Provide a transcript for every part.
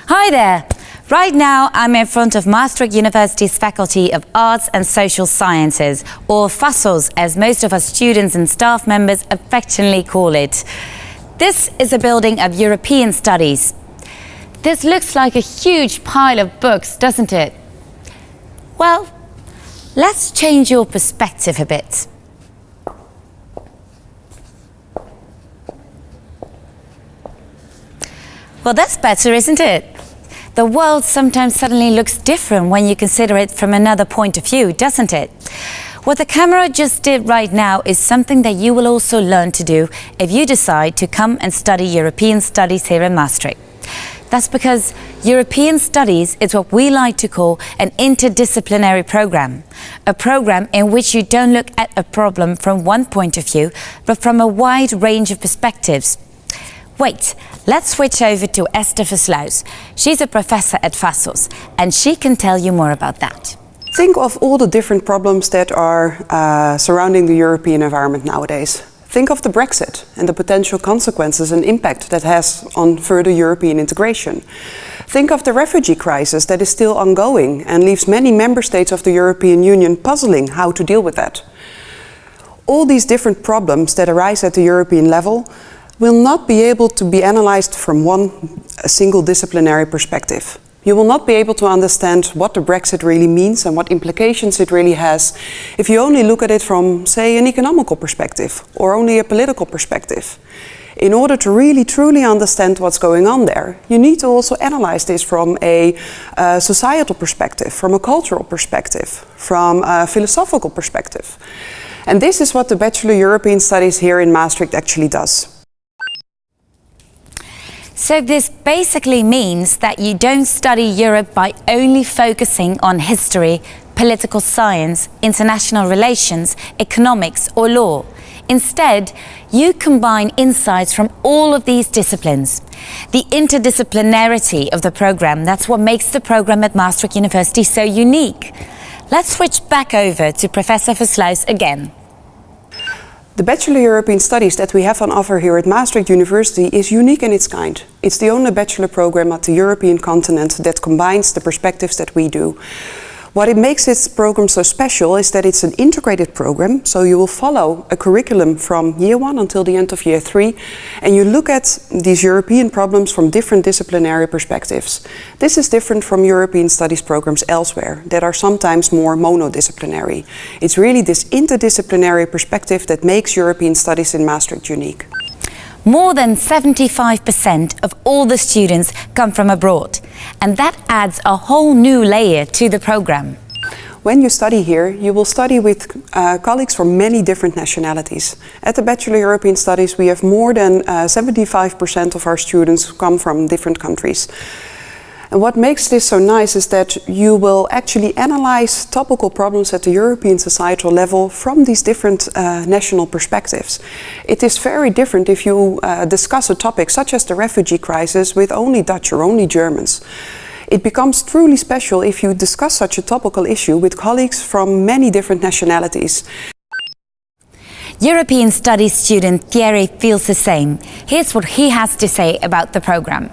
Hi there! Right now I'm in front of Maastricht University's Faculty of Arts and Social Sciences, or FASOS as most of us students and staff members affectionately call it. This is a building of European studies. This looks like a huge pile of books, doesn't it? Well, let's change your perspective a bit. Well, that's better, isn't it? The world sometimes suddenly looks different when you consider it from another point of view, doesn't it? What the camera just did right now is something that you will also learn to do if you decide to come and study European studies here in Maastricht. That's because European studies is what we like to call an interdisciplinary program. A program in which you don't look at a problem from one point of view, but from a wide range of perspectives. Wait, let's switch over to Esther Verslaus. She's a professor at FASOS, and she can tell you more about that. Think of all the different problems that are surrounding the European environment nowadays. Think of the Brexit and the potential consequences and impact that has on further European integration. Think of the refugee crisis that is still ongoing and leaves many member states of the European Union puzzling how to deal with that. All these different problems that arise at the European level will not be able to be analyzed from a single disciplinary perspective. You will not be able to understand what the Brexit really means and what implications it really has if you only look at it from, say, an economical perspective or only a political perspective. In order to really truly understand what's going on there, you need to also analyze this from a societal perspective, from a cultural perspective, from a philosophical perspective. And this is what the Bachelor European Studies here in Maastricht actually does. So this basically means that you don't study Europe by only focusing on history, political science, international relations, economics or law. Instead, you combine insights from all of these disciplines. The interdisciplinarity of the program, that's what makes the program at Maastricht University so unique. Let's switch back over to Professor Verslaus again. The Bachelor European Studies that we have on offer here at Maastricht University is unique in its kind. It's the only bachelor program at the European continent that combines the perspectives that we do. What it makes its program so special is that it's an integrated program, so you will follow a curriculum from year 1 until the end of year 3, and you look at these European problems from different disciplinary perspectives. This is different from European studies programs elsewhere that are sometimes more monodisciplinary. It's really this interdisciplinary perspective that makes European studies in Maastricht unique. More than 75% of all the students come from abroad, and that adds a whole new layer to the program. When you study here, you will study with colleagues from many different nationalities. At the Bachelor European Studies, we have more than 75% of our students come from different countries. And what makes this so nice is that you will actually analyze topical problems at the European societal level from these different national perspectives. It is very different if you discuss a topic such as the refugee crisis with only Dutch or only Germans. It becomes truly special if you discuss such a topical issue with colleagues from many different nationalities. European Studies student Thierry feels the same. Here's what he has to say about the program.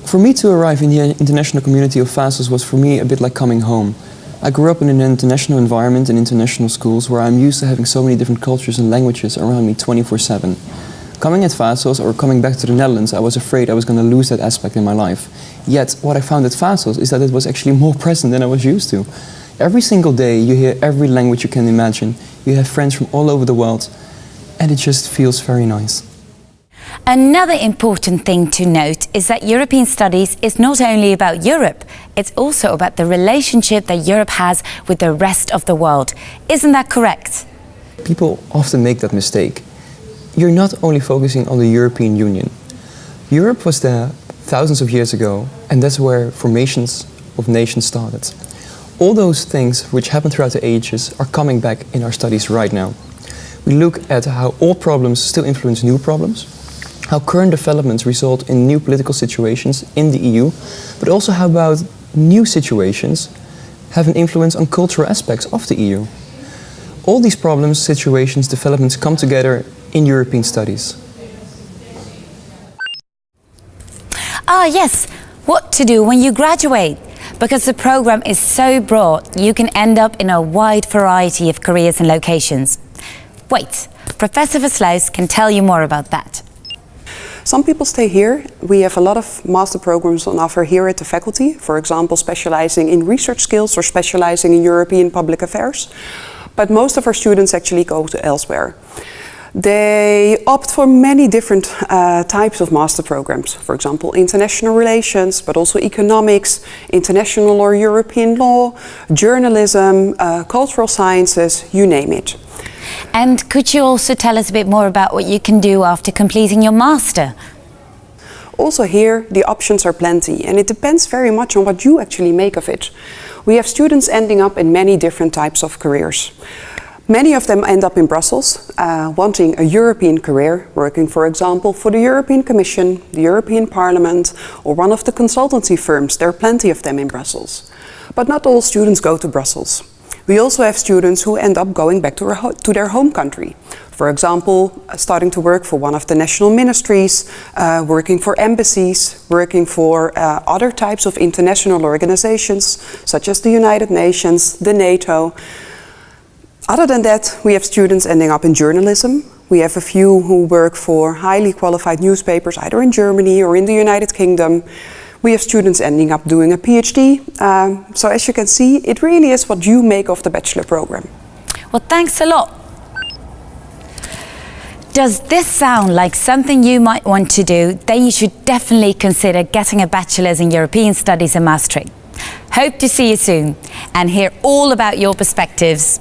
For me to arrive in the international community of FASOS was for me a bit like coming home. I grew up in an international environment in international schools where I'm used to having so many different cultures and languages around me 24/7. Coming at FASOS or coming back to the Netherlands, I was afraid I was going to lose that aspect in my life. Yet what I found at FASOS is that it was actually more present than I was used to. Every single day you hear every language you can imagine. You have friends from all over the world, and it just feels very nice. Another important thing to note is that European studies is not only about Europe, it's also about the relationship that Europe has with the rest of the world. Isn't that correct? People often make that mistake. You're not only focusing on the European Union. Europe was there thousands of years ago, and that's where formations of nations started. All those things which happened throughout the ages are coming back in our studies right now. We look at how old problems still influence new problems, how current developments result in new political situations in the EU, but also how about new situations have an influence on cultural aspects of the EU. All these problems, situations, developments come together in European studies. Ah yes, What to do when you graduate? Because the program is so broad, you can end up in a wide variety of careers and locations. Wait, Professor Versluis can tell you more about that. Some people stay here. We have a lot of master programs on offer here at the faculty, for example, specializing in research skills or specializing in European public affairs. But most of our students actually go to elsewhere. They opt for many different types of master programs, for example, international relations, but also economics, international or European law, journalism, cultural sciences, you name it. And could you also tell us a bit more about what you can do after completing your master? Also here, the options are plenty, and it depends very much on what you actually make of it. We have students ending up in many different types of careers. Many of them end up in Brussels, wanting a European career, working, for example, for the European Commission, the European Parliament, or one of the consultancy firms. There are plenty of them in Brussels. But not all students go to Brussels. We also have students who end up going back to their home country. For example, starting to work for one of the national ministries, working for embassies, working for other types of international organizations, such as the United Nations, the NATO. Other than that, we have students ending up in journalism. We have a few who work for highly qualified newspapers, either in Germany or in the United Kingdom. We have students ending up doing a PhD. So as you can see, it really is what you make of the bachelor program. Well, thanks a lot. Does this sound like something you might want to do? Then you should definitely consider getting a bachelor's in European Studies in Maastricht. Hope to see you soon and hear all about your perspectives.